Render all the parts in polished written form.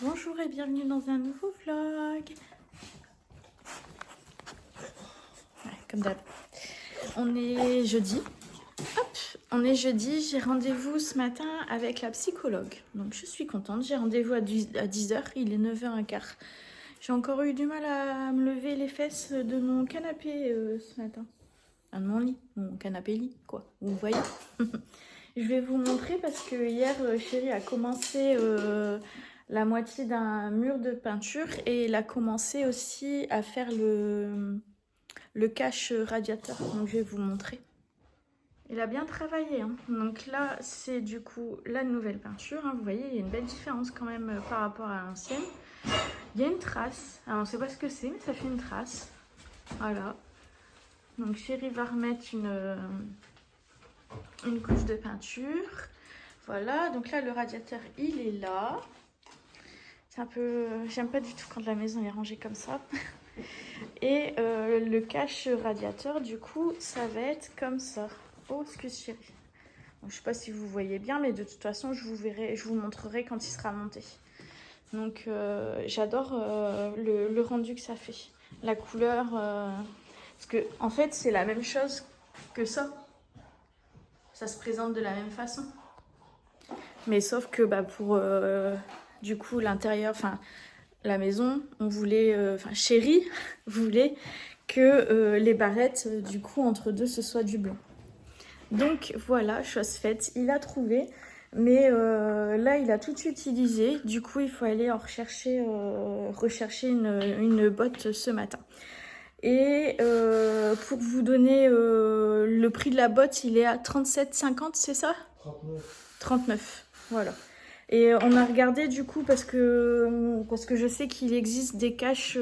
Bonjour et bienvenue dans un nouveau vlog. Ouais, comme d'hab. On est jeudi. Hop, on est jeudi. J'ai rendez-vous ce matin avec la psychologue. Donc je suis contente. J'ai rendez-vous à 10h. Il est 9h15. J'ai encore eu du mal à me lever les fesses de mon canapé ce matin. Enfin, de mon lit. Mon canapé lit, quoi. Vous voyez. Je vais vous montrer parce que hier, chérie a commencé la moitié d'un mur de peinture et il a commencé aussi à faire le cache radiateur. Donc je vais vous montrer. Il a bien travaillé. Hein. Donc là, c'est du coup la nouvelle peinture. Hein. Vous voyez, il y a une belle différence quand même par rapport à l'ancienne. Il y a une trace. Alors on ne sait pas ce que c'est, mais ça fait une trace. Voilà. Donc chérie va remettre une couche de peinture. Voilà, donc là le radiateur il est là. C'est un peu... J'aime pas du tout quand la maison est rangée comme ça. Et le cache radiateur du coup ça va être comme ça. Oh excuse chérie. Donc, je sais pas si vous voyez bien mais de toute façon je vous montrerai quand il sera monté. Donc j'adore le rendu que ça fait. La couleur... Parce que en fait c'est la même chose que ça. Ça se présente de la même façon. Mais sauf que bah, pour du coup l'intérieur, enfin la maison, on voulait, enfin chérie voulait que les barrettes du coup entre deux ce soit du blanc. Donc voilà, chose faite, il a trouvé. Mais là il a tout utilisé, du coup il faut aller en rechercher une botte ce matin. Et pour vous donner le prix de la botte, il est à 37,50, c'est ça? 39, voilà. Et on a regardé du coup parce que je sais qu'il existe des caches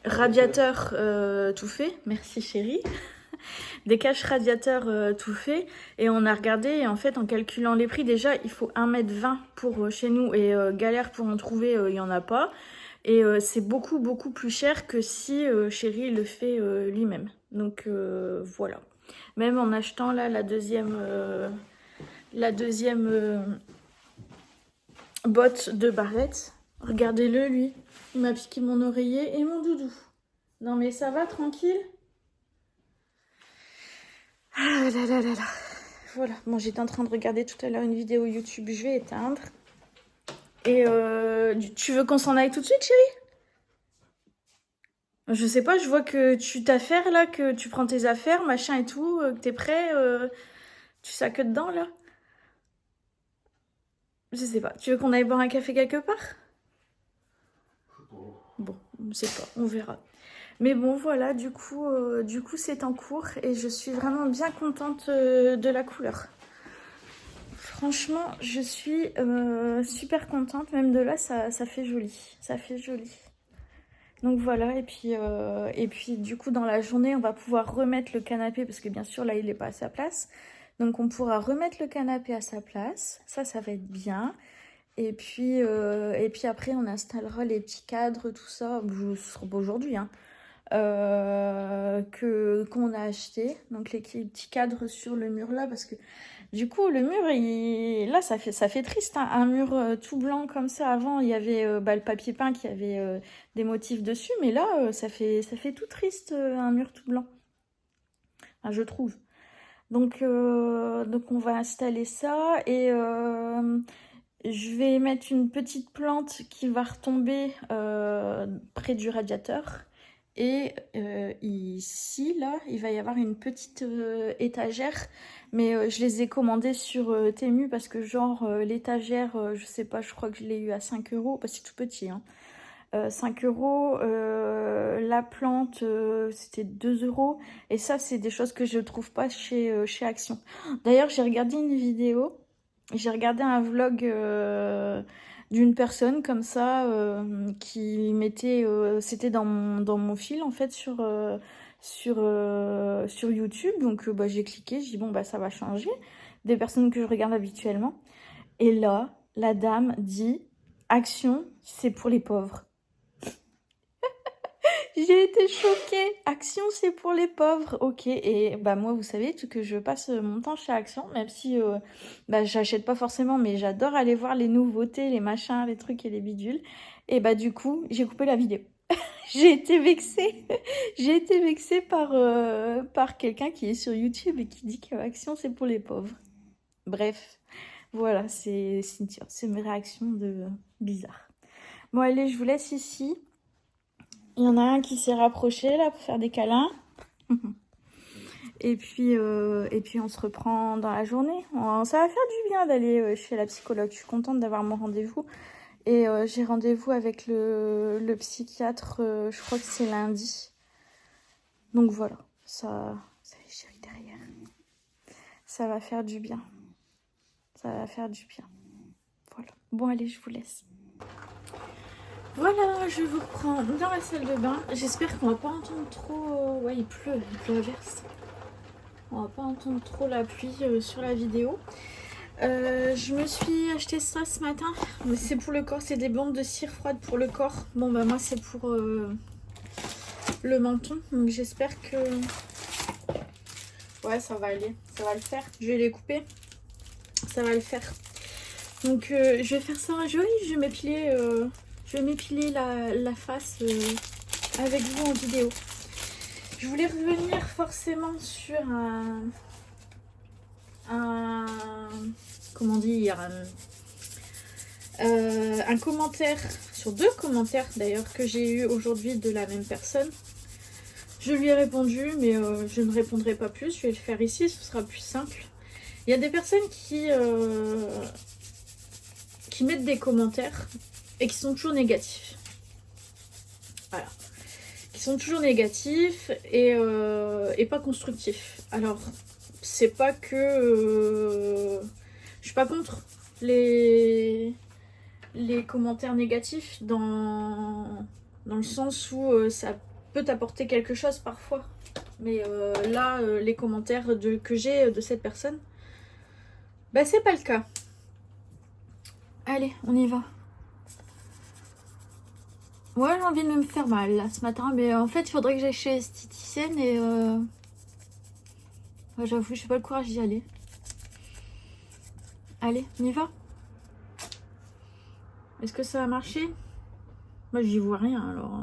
radiateurs tout faits. Merci chérie. Des caches radiateurs tout faits. Et on a regardé et en fait en calculant les prix, déjà il faut 1,20 m pour chez nous et galère pour en trouver, il n'y en a pas. Et c'est beaucoup plus cher que si chérie le fait lui-même. Donc voilà. Même en achetant là la deuxième botte de barrette. Regardez-le lui. Il m'a piqué mon oreiller et mon doudou. Non mais ça va tranquille. Ah là là là là. Voilà. Bon j'étais en train de regarder tout à l'heure une vidéo YouTube. Je vais éteindre. Et tu veux qu'on s'en aille tout de suite chérie? Je sais pas, je vois que tu t'affaires là, que tu prends tes affaires, machin et tout, que t'es prêt, tu sacs dedans là. Je sais pas, tu veux qu'on aille boire un café quelque part? Bon, on sait pas, on verra. Mais bon voilà, du coup c'est en cours et je suis vraiment bien contente de la couleur. Franchement, je suis super contente, même de là ça fait joli, ça fait joli. Donc voilà, et puis du coup dans la journée on va pouvoir remettre le canapé parce que bien sûr là il n'est pas à sa place. Donc on pourra remettre le canapé à sa place, ça va être bien. Et puis après on installera les petits cadres, tout ça, ce sera pas aujourd'hui hein, qu'on a acheté. Donc les petits cadres sur le mur là parce que du coup, le mur, là, ça fait triste. Hein. Un mur tout blanc comme ça. Avant, il y avait le papier peint qui avait des motifs dessus. Mais là, ça fait tout triste, un mur tout blanc. Enfin, je trouve. Donc on va installer ça. Et je vais mettre une petite plante qui va retomber près du radiateur. Et ici, là, il va y avoir une petite étagère. Mais je les ai commandées sur Temu parce que genre l'étagère, je sais pas, je crois que je l'ai eu à 5 euros. Parce que c'est tout petit, hein. 5 euros. La plante, c'était 2 euros. Et ça, c'est des choses que je ne trouve pas chez Action. D'ailleurs, j'ai regardé une vidéo. J'ai regardé un vlog d'une personne comme ça qui mettait, c'était dans mon fil en fait sur YouTube. Donc bah, j'ai cliqué, j'ai dit bon bah ça va changer des personnes que je regarde habituellement. Et là, la dame dit Action, c'est pour les pauvres. J'ai été choquée. Action, c'est pour les pauvres. Ok, et bah moi, vous savez que je passe mon temps chez Action, même si bah, j'achète pas forcément, mais j'adore aller voir les nouveautés, les machins, les trucs et les bidules. Et bah du coup, j'ai coupé la vidéo. J'ai été vexée. J'ai été vexée par quelqu'un qui est sur YouTube et qui dit que Action, c'est pour les pauvres. Bref, voilà, c'est mes réactions de bizarres. Bon, allez, je vous laisse ici. Il y en a un qui s'est rapproché là pour faire des câlins. Et puis on se reprend dans la journée. Ça va faire du bien d'aller chez la psychologue. Je suis contente d'avoir mon rendez-vous. Et j'ai rendez-vous avec le psychiatre, je crois que c'est lundi. Donc voilà, ça les chéris derrière. Ça va faire du bien. Ça va faire du bien. Voilà. Bon, allez, je vous laisse. Voilà, je vous reprends dans la salle de bain. J'espère qu'on va pas entendre trop... Ouais, il pleut à verse. On va pas entendre trop la pluie sur la vidéo. Je me suis acheté ça ce matin. Mais c'est pour le corps, c'est des bandes de cire froide pour le corps. Bon, bah moi, c'est pour le menton. Donc j'espère que... Ouais, ça va aller. Ça va le faire. Je vais les couper. Ça va le faire. Donc je vais faire ça joli. Je vais m'épiler la face avec vous en vidéo. Je voulais revenir forcément sur comment dire, un commentaire, sur 2 commentaires d'ailleurs que j'ai eu aujourd'hui de la même personne. Je lui ai répondu, mais je ne répondrai pas plus. Je vais le faire ici, ce sera plus simple. Il y a des personnes qui mettent des commentaires et qui sont toujours négatifs. Voilà. Qui sont toujours négatifs et pas constructifs. Alors, c'est pas que... je suis pas contre les commentaires négatifs dans le sens où ça peut t'apporter quelque chose parfois. Mais là, les commentaires que j'ai de cette personne, bah c'est pas le cas. Allez, on y va. Ouais, j'ai envie de me faire mal là ce matin, mais en fait, il faudrait que j'aille chez l'esthéticienne et ouais, j'avoue, j'ai pas le courage d'y aller. Allez, on y va. Est-ce que ça a marché? Moi, j'y vois rien alors.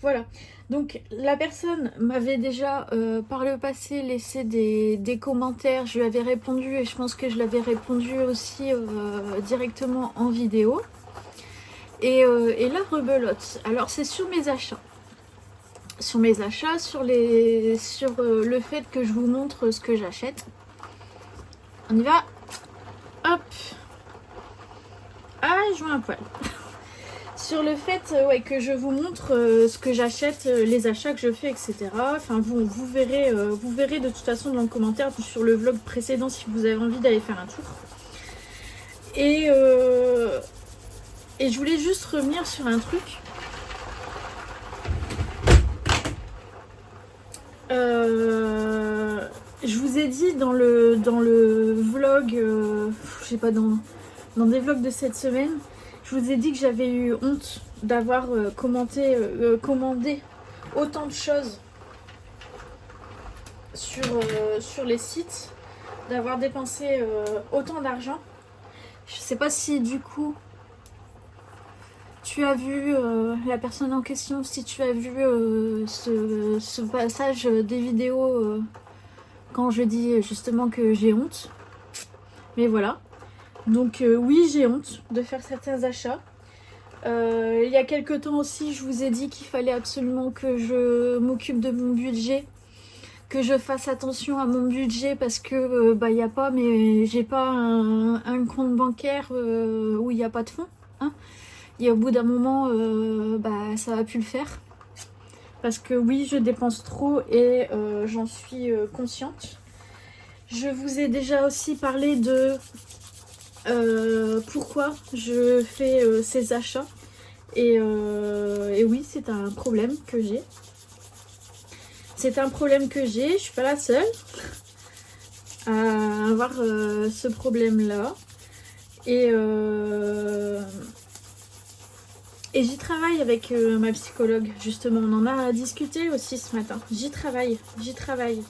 Voilà. Donc, la personne m'avait déjà par le passé laissé des commentaires. Je lui avais répondu et je pense que je l'avais répondu aussi directement en vidéo. Et là, rebelote. Alors, c'est sur mes achats. Sur mes achats, sur le fait que je vous montre ce que j'achète. On y va. Hop. Ah, je vois un poil. Sur le fait ouais, que je vous montre ce que j'achète, les achats que je fais, etc. Enfin, vous verrez de toute façon dans le commentaire sur le vlog précédent si vous avez envie d'aller faire un tour. Et je voulais juste revenir sur un truc. Je vous ai dit dans le vlog, je sais pas, dans des vlogs de cette semaine, je vous ai dit que j'avais eu honte d'avoir commandé autant de choses sur les sites, d'avoir dépensé autant d'argent. Je sais pas si du coup tu as vu la personne en question, si tu as vu ce passage des vidéos quand je dis justement que j'ai honte. Mais voilà. Donc oui, j'ai honte de faire certains achats. Il y a quelques temps aussi, je vous ai dit qu'il fallait absolument que je m'occupe de mon budget, que je fasse attention à mon budget parce que bah y a pas, mais j'ai pas un compte bancaire où il n'y a pas de fonds. Hein. Et au bout d'un moment, bah ça va plus le faire. Parce que oui, je dépense trop et j'en suis consciente. Je vous ai déjà aussi parlé de pourquoi je fais ces achats. Et oui, c'est un problème que j'ai. C'est un problème que j'ai. Je suis pas la seule à avoir ce problème-là. Et Et j'y travaille avec ma psychologue, justement. On en a discuté aussi ce matin. J'y travaille, j'y travaille.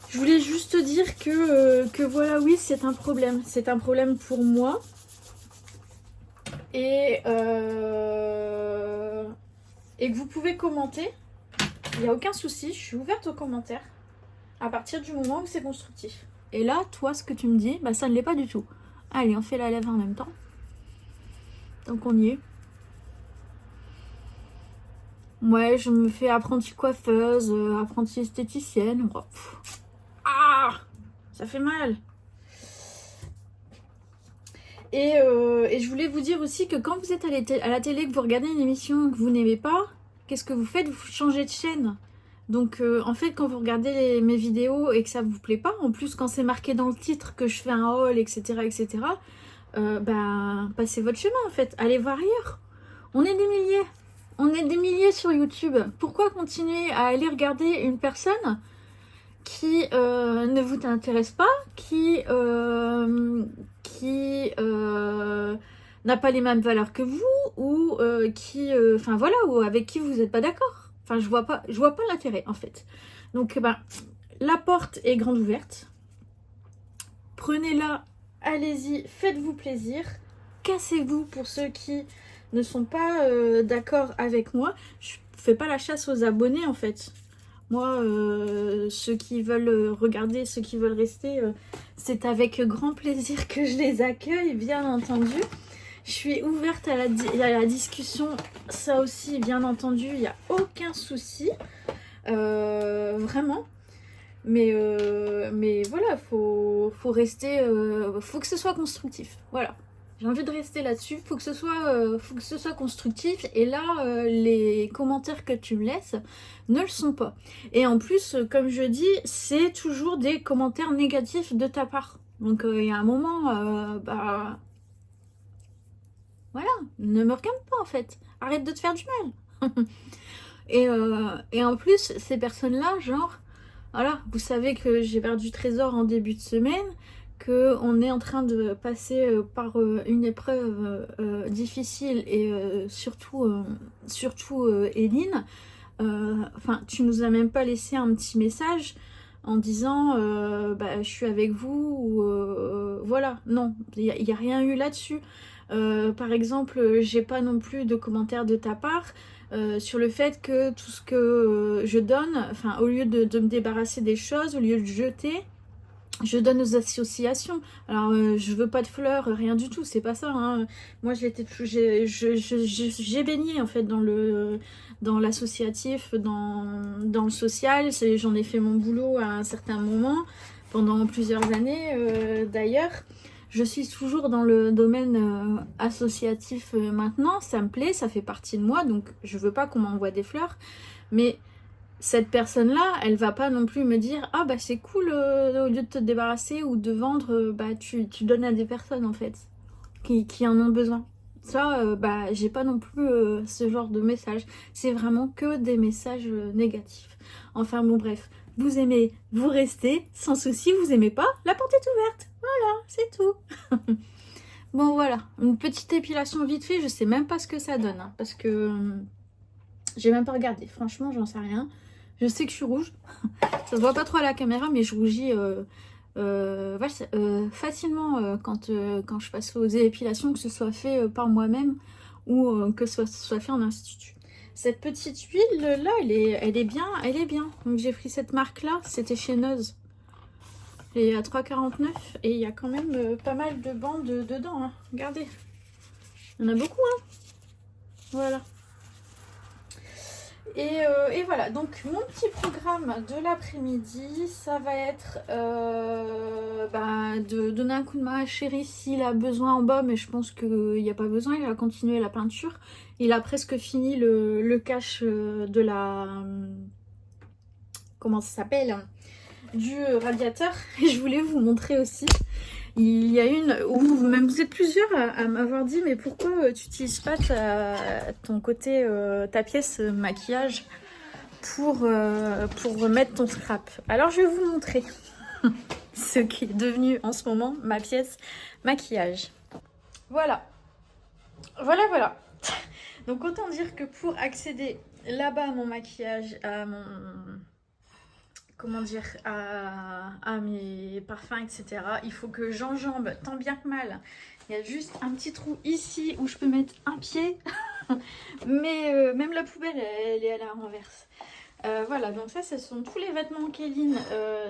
Je voulais juste dire que voilà, oui, c'est un problème. C'est un problème pour moi. Et que vous pouvez commenter. Il n'y a aucun souci, je suis ouverte aux commentaires. À partir du moment où c'est constructif. Et là, toi, ce que tu me dis, bah ça ne l'est pas du tout. Allez, on fait la lèvre en même temps. Donc on y est. Ouais, je me fais apprentie coiffeuse, apprentie esthéticienne. Oh, ah, ça fait mal. Et je voulais vous dire aussi que quand vous êtes à la télé, que vous regardez une émission que vous n'aimez pas, qu'est-ce que vous faites? Vous changez de chaîne. Donc en fait, quand vous regardez mes vidéos et que ça vous plaît pas, en plus quand c'est marqué dans le titre que je fais un haul, etc., bah passez votre chemin en fait. Allez voir ailleurs. On est des milliers. On est des milliers sur YouTube. Pourquoi continuer à aller regarder une personne qui ne vous intéresse pas, qui n'a pas les mêmes valeurs que vous, ou enfin voilà, ou avec qui vous n'êtes pas d'accord. Enfin, je vois pas l'intérêt en fait. Donc, ben, la porte est grande ouverte. Prenez-la, allez-y, faites-vous plaisir. Cassez-vous pour ceux qui ne sont pas d'accord avec moi. Je fais pas la chasse aux abonnés en fait. Moi, ceux qui veulent regarder, ceux qui veulent rester, c'est avec grand plaisir que je les accueille, bien entendu. Je suis ouverte à la discussion, ça aussi, bien entendu, il n'y a aucun souci, vraiment. Mais voilà, faut rester, faut que ce soit constructif, voilà. J'ai envie de rester là-dessus, faut que ce soit constructif. Et là, les commentaires que tu me laisses ne le sont pas. Et en plus, comme je dis, c'est toujours des commentaires négatifs de ta part. Donc il y a un moment, bah voilà, ne me regarde pas en fait. Arrête de te faire du mal. et en plus, ces personnes-là, genre, voilà, vous savez que j'ai perdu Trésor en début de semaine, qu'on est en train de passer par une épreuve difficile et surtout Eline, enfin, tu nous as même pas laissé un petit message en disant bah, je suis avec vous, ou voilà, non, il n'y a rien eu là-dessus. Par exemple, j'ai pas non plus de commentaires de ta part sur le fait que tout ce que je donne, enfin, au lieu de me débarrasser des choses, au lieu de jeter, je donne aux associations. Alors, je veux pas de fleurs, rien du tout, c'est pas ça. Hein. Moi, j'ai baigné en fait dans l'associatif, dans le social. J'en ai fait mon boulot à un certain moment, pendant plusieurs années d'ailleurs. Je suis toujours dans le domaine associatif maintenant, ça me plaît, ça fait partie de moi, donc je veux pas qu'on m'envoie des fleurs. Mais cette personne-là, elle va pas non plus me dire « Ah bah c'est cool, au lieu de te débarrasser ou de vendre, bah tu donnes à des personnes en fait, qui en ont besoin. » Ça, bah j'ai pas non plus ce genre de message. C'est vraiment que des messages négatifs. Enfin bon bref, vous aimez, vous restez, sans souci, vous aimez pas, la porte est ouverte. Voilà, c'est tout. Bon voilà, une petite épilation vite fait, je sais même pas ce que ça donne, hein, parce que j'ai même pas regardé, franchement j'en sais rien. Je sais que je suis rouge, ça se voit pas trop à la caméra, mais je rougis facilement quand je passe aux épilations, que ce soit fait par moi-même ou que ce soit fait en institut. Cette petite huile là, elle est bien. Donc j'ai pris cette marque là, c'était chez Noz. Elle est à 3,49 et il y a quand même pas mal de bandes dedans. Hein. Regardez, il y en a beaucoup. Hein. Voilà. Et voilà, donc mon petit programme de l'après-midi, ça va être de donner un coup de main à Chéri s'il a besoin en bas, mais je pense qu'il n'y a pas besoin, il va continuer la peinture. Il a presque fini le cache de la... comment ça s'appelle? Du radiateur. Et je voulais vous montrer aussi. Il y a une, ou même vous êtes plusieurs à m'avoir dit, mais pourquoi tu n'utilises pas ton côté, ta pièce maquillage pour remettre ton scrap? Alors je vais vous montrer ce qui est devenu en ce moment ma pièce maquillage. Voilà. Voilà. Donc autant dire que pour accéder là-bas à mon maquillage, à mon... comment dire, à mes parfums, etc. Il faut que j'enjambe tant bien que mal. Il y a juste un petit trou ici où je peux mettre un pied. Mais même la poubelle, elle est à la renverse. Voilà, donc ça, ce sont tous les vêtements qu'Eline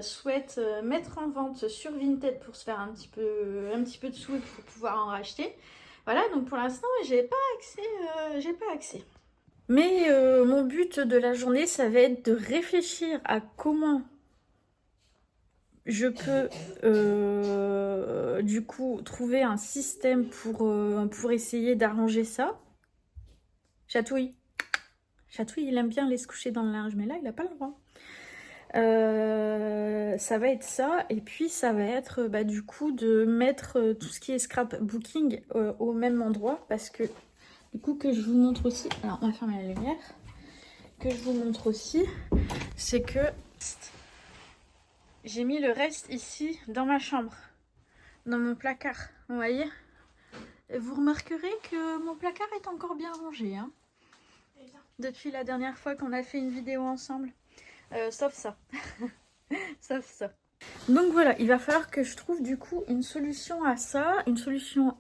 souhaite mettre en vente sur Vinted pour se faire un petit peu de sous et pour pouvoir en racheter. Voilà, donc pour l'instant, j'ai pas accès. Mais mon but de la journée, ça va être de réfléchir à comment je peux du coup trouver un système pour essayer d'arranger ça. Chatouille. Chatouille, il aime bien aller se coucher dans le linge, mais là, il n'a pas le droit. Ça va être ça, et puis ça va être du coup de mettre tout ce qui est scrapbooking au même endroit, parce que du coup que je vous montre aussi, alors on va fermer la lumière, que je vous montre aussi, c'est que j'ai mis le reste ici dans ma chambre, dans mon placard, vous voyez. Et vous remarquerez que mon placard est encore bien rangé, hein, depuis la dernière fois qu'on a fait une vidéo ensemble. Sauf ça. Sauf ça. Donc voilà, il va falloir que je trouve du coup une solution à ça, une solution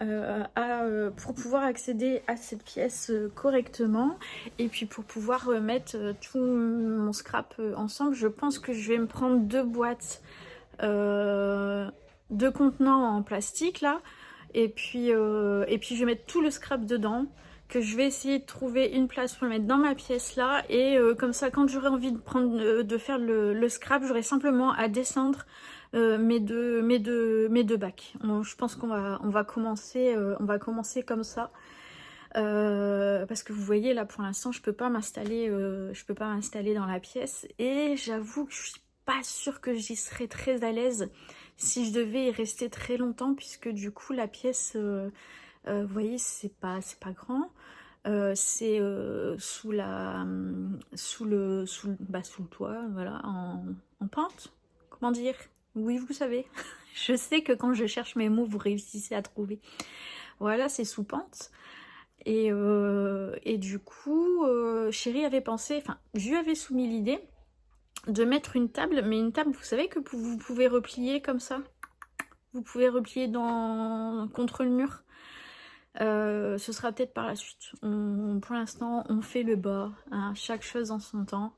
pour pouvoir accéder à cette pièce correctement, et puis pour pouvoir mettre tout mon scrap ensemble. Je pense que je vais me prendre 2 boîtes, 2 contenants en plastique là, et puis je vais mettre tout le scrap dedans, que je vais essayer de trouver une place pour le mettre dans ma pièce là, et comme ça quand j'aurai envie de faire le scrap, j'aurai simplement à descendre mes deux bacs. Je pense qu'on va commencer comme ça, parce que vous voyez là pour l'instant je peux pas m'installer dans la pièce, et j'avoue que je suis pas sûre que j'y serais très à l'aise si je devais y rester très longtemps, puisque du coup la pièce vous voyez, c'est pas grand. C'est sous le toit, voilà, en pente. Comment dire? Oui, vous savez. Je sais que quand je cherche mes mots, vous réussissez à trouver. Voilà, c'est sous pente. Et du coup, Chérie avait pensé, enfin, je lui avais soumis l'idée de mettre une table, mais une table, vous savez que vous pouvez replier comme ça. Vous pouvez replier contre le mur. Ce sera peut-être par la suite. Pour l'instant, on fait le bas, hein, chaque chose en son temps.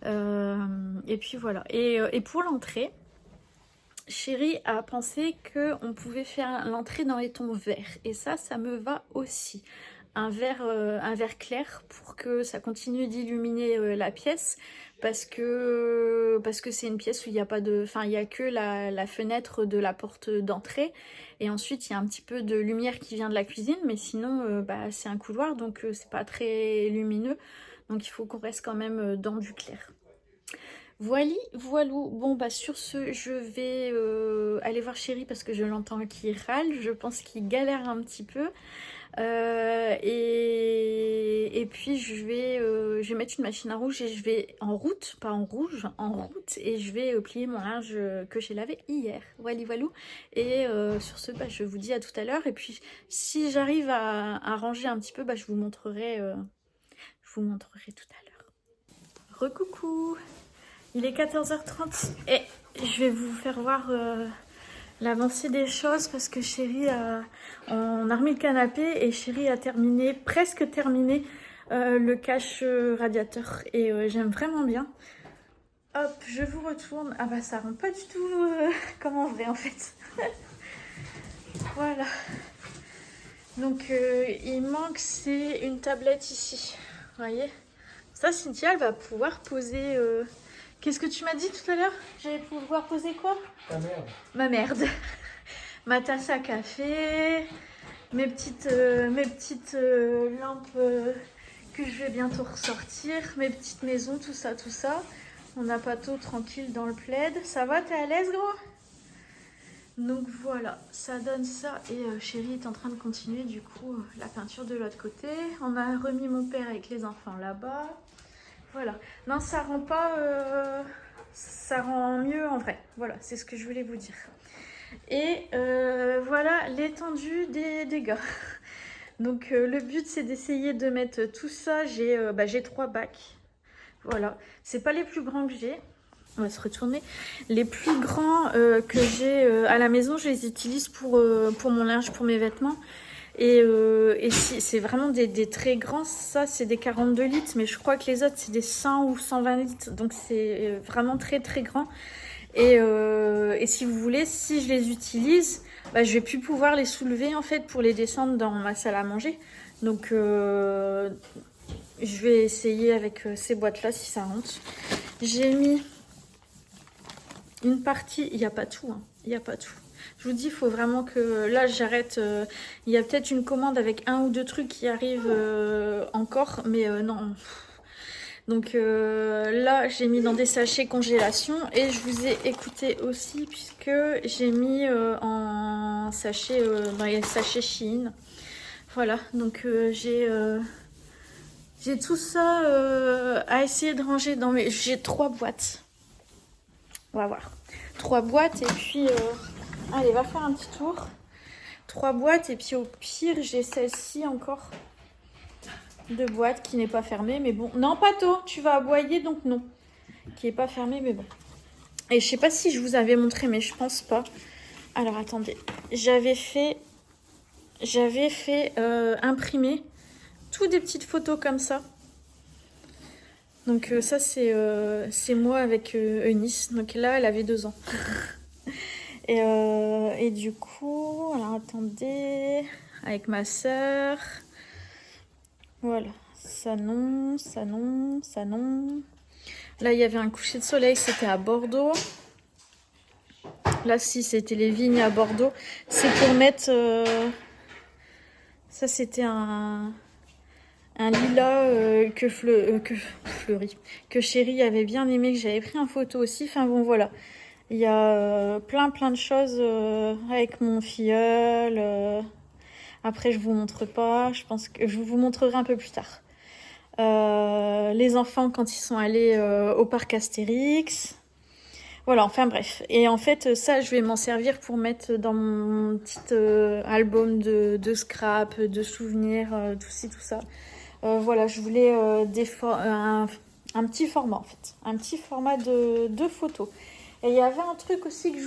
Et puis voilà. Et pour l'entrée, Chérie a pensé qu'on pouvait faire l'entrée dans les tons verts. Et ça me va aussi. Un vert clair pour que ça continue d'illuminer la pièce, parce que c'est une pièce où il n'y a pas de, enfin il y a que la fenêtre de la porte d'entrée, et ensuite il y a un petit peu de lumière qui vient de la cuisine, mais sinon c'est un couloir, donc c'est pas très lumineux, donc il faut qu'on reste quand même dans du clair. Voilou. Bon sur ce, je vais aller voir Chérie parce que je l'entends qui râle, je pense qu'il galère un petit peu. Et puis je vais mettre une machine à rouge, et je vais en route, pas en rouge, en route, et je vais plier mon linge que j'ai lavé hier. Voilou. Et sur ce, je vous dis à tout à l'heure. Et puis si j'arrive à ranger un petit peu, je vous montrerai tout à l'heure. Recoucou, il est 14h30 et je vais vous faire voir l'avancée des choses, parce que Chérie on a remis le canapé et Chérie a presque terminé le cache radiateur, et j'aime vraiment bien. Hop, je vous retourne. Ah ça rend pas du tout comme en vrai en fait. Voilà. Donc il manque, c'est une tablette ici. Vous voyez, ça Cynthia elle va pouvoir poser... Qu'est-ce que tu m'as dit tout à l'heure? J'allais pouvoir poser quoi? Ta merde. Ma merde. Ma tasse à café, mes petites lampes que je vais bientôt ressortir, mes petites maisons, tout ça. On a Pato tranquille dans le plaid. Ça va, t'es à l'aise gros? Donc voilà, ça donne ça, et Chérie est en train de continuer du coup la peinture de l'autre côté. On a remis mon père avec les enfants là-bas. Voilà. Non, ça rend pas... ça rend mieux en vrai. Voilà, c'est ce que je voulais vous dire. Et voilà l'étendue des dégâts. Donc le but c'est d'essayer de mettre tout ça. J'ai 3 bacs. Voilà. C'est pas les plus grands que j'ai. On va se retourner. Les plus grands que j'ai à la maison, je les utilise pour mon linge, pour mes vêtements. Et si, c'est vraiment des très grands. Ça, c'est des 42 litres. Mais je crois que les autres, c'est des 100 ou 120 litres. Donc c'est vraiment très très grand. Et si vous voulez, si je les utilise, bah, je vais plus pouvoir les soulever en fait pour les descendre dans ma salle à manger. Donc je vais essayer avec ces boîtes-là si ça rentre. J'ai mis une partie, il n'y a pas tout, hein. Il n'y a pas tout. Je vous dis, il faut vraiment que... Là, j'arrête. Il y a peut-être une commande avec 1 ou 2 trucs qui arrivent encore, mais non. Donc là, j'ai mis dans des sachets congélation et je vous ai écouté aussi puisque j'ai mis en sachet, dans les sachets Shein. Voilà, donc j'ai tout ça à essayer de ranger dans mes... J'ai 3 boîtes. On va voir. 3 boîtes et puis... Allez, va faire un petit tour. 3 boîtes et puis au pire, j'ai celle-ci encore. De boîte qui n'est pas fermée, mais bon. Non, Pato, tu vas aboyer, donc non. Qui n'est pas fermée, mais bon. Et je sais pas si je vous avais montré, mais je pense pas. Alors, attendez. J'avais fait imprimer toutes des petites photos comme ça. Donc ça, c'est moi avec Eunice. Donc là, elle avait 2 ans. Et du coup, alors attendez, avec ma sœur, voilà, ça non, ça non, ça non. Là, il y avait un coucher de soleil, c'était à Bordeaux. Là, si, c'était les vignes à Bordeaux. C'est pour mettre, ça c'était un lilas que Fleury, que Chérie avait bien aimé, que j'avais pris en photo aussi. Enfin bon, voilà. Il y a plein de choses avec mon filleul. Après, je vous montre pas. Je pense que je vous montrerai un peu plus tard. Les enfants quand ils sont allés au parc Astérix. Voilà, enfin bref. Et en fait, ça, je vais m'en servir pour mettre dans mon petit album de scrap, de souvenirs, tout ci, tout ça. Voilà, je voulais un petit format en fait. Un petit format de photos. Et il y avait un truc aussi que je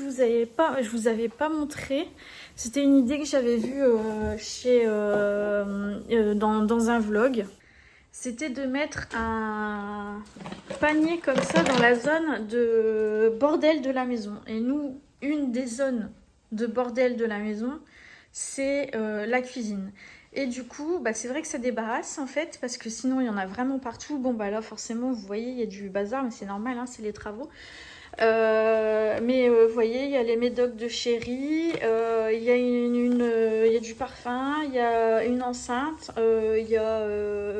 vous avais pas montré. C'était une idée que j'avais vue dans un vlog. C'était de mettre un panier comme ça dans la zone de bordel de la maison. Et nous, une des zones de bordel de la maison, c'est la cuisine. Et du coup, bah, c'est vrai que ça débarrasse en fait, parce que sinon il y en a vraiment partout. Bon bah là forcément, vous voyez, il y a du bazar, mais c'est normal, hein, c'est les travaux. Mais vous voyez, il y a les médocs de Chérie, il y a il y a du parfum, il y a une enceinte, il y a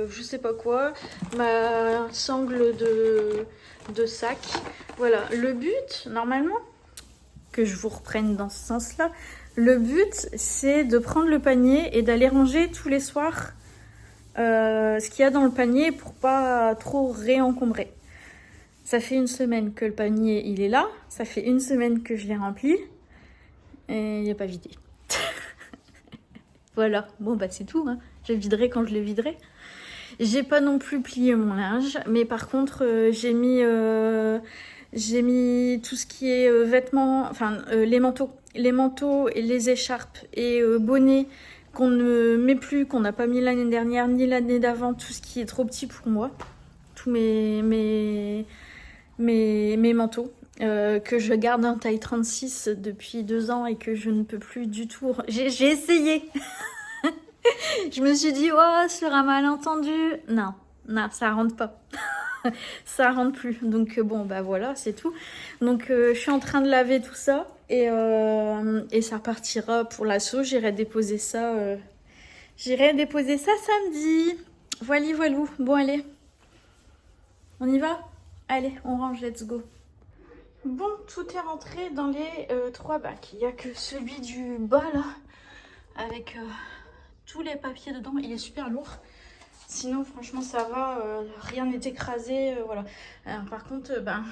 je sais pas quoi, ma sangle de sac. Voilà, le but, normalement, que je vous reprenne dans ce sens-là, le but, c'est de prendre le panier et d'aller ranger tous les soirs ce qu'il y a dans le panier pour pas trop réencombrer. Ça fait 1 semaine que le panier il est là, ça fait 1 semaine que je l'ai rempli et il n'est pas vidé. Voilà, bon bah c'est tout, hein. Je le viderai quand je le viderai. J'ai pas non plus plié mon linge, mais par contre j'ai mis tout ce qui est vêtements, enfin les manteaux et les écharpes et bonnets qu'on ne met plus, qu'on n'a pas mis l'année dernière ni l'année d'avant, tout ce qui est trop petit pour moi, tous mes manteaux que je garde en taille 36 depuis 2 ans et que je ne peux plus du tout. J'ai essayé. Je me suis dit, oh, sur un malentendu. Non, ça rentre pas. Ça rentre plus. Donc bon, bah voilà, c'est tout. Donc je suis en train de laver tout ça et ça repartira pour l'assaut. J'irai déposer ça. Samedi. Voilou. Bon, allez. On y va? Allez, on range, let's go. Bon, tout est rentré dans les 3 bacs. Il n'y a que celui du bas là, avec tous les papiers dedans. Il est super lourd. Sinon, franchement, ça va. Rien n'est écrasé. Voilà. Par contre, ben...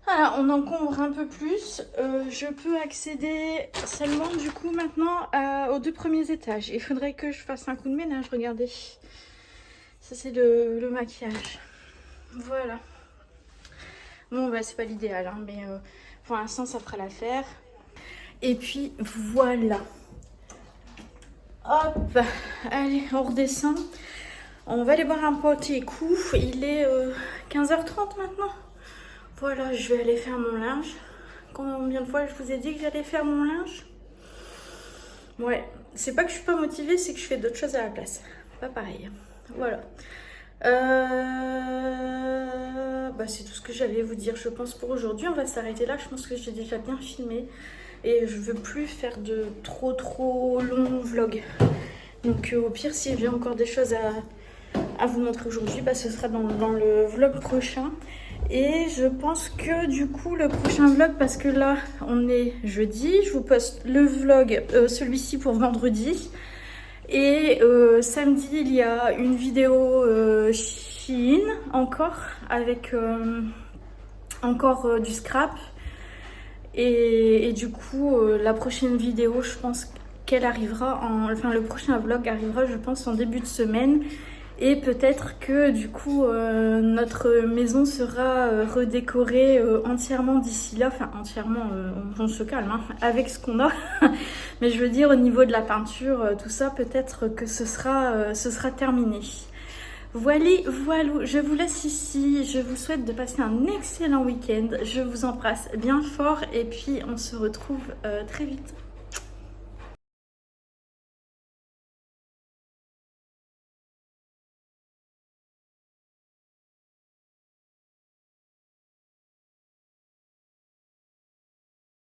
Voilà, on encombre un peu plus. Je peux accéder seulement du coup maintenant aux 2 premiers étages. Il faudrait que je fasse un coup de ménage, regardez. Ça c'est le maquillage. Voilà. Bon bah c'est pas l'idéal, hein, mais pour l'instant ça fera l'affaire. Et puis voilà. Hop, allez on redescend. On va aller boire un petit coup. Il est 15h30 maintenant. Voilà, je vais aller faire mon linge. Combien de fois je vous ai dit que j'allais faire mon linge? Ouais, c'est pas que je suis pas motivée, c'est que je fais d'autres choses à la place. Pas pareil. Voilà. Bah, c'est tout ce que j'allais vous dire, je pense, pour aujourd'hui. On va s'arrêter là. Je pense que j'ai déjà bien filmé. Et je veux plus faire de trop longs vlogs. Donc au pire, s'il y a encore des choses à vous montrer aujourd'hui, bah, ce sera dans le vlog prochain. Et je pense que du coup le prochain vlog, parce que là on est jeudi, je vous poste le vlog, celui-ci pour vendredi. Et samedi il y a une vidéo Shein encore, avec encore du scrap. Et du coup la prochaine vidéo, je pense qu'elle arrivera, enfin le prochain vlog arrivera je pense en début de semaine. Et peut-être que du coup notre maison sera redécorée entièrement d'ici là. Enfin entièrement, on se calme hein, avec ce qu'on a. Mais je veux dire au niveau de la peinture, tout ça, peut-être que ce sera terminé. Voilà, je vous laisse ici. Je vous souhaite de passer un excellent week-end. Je vous embrasse bien fort et puis on se retrouve très vite.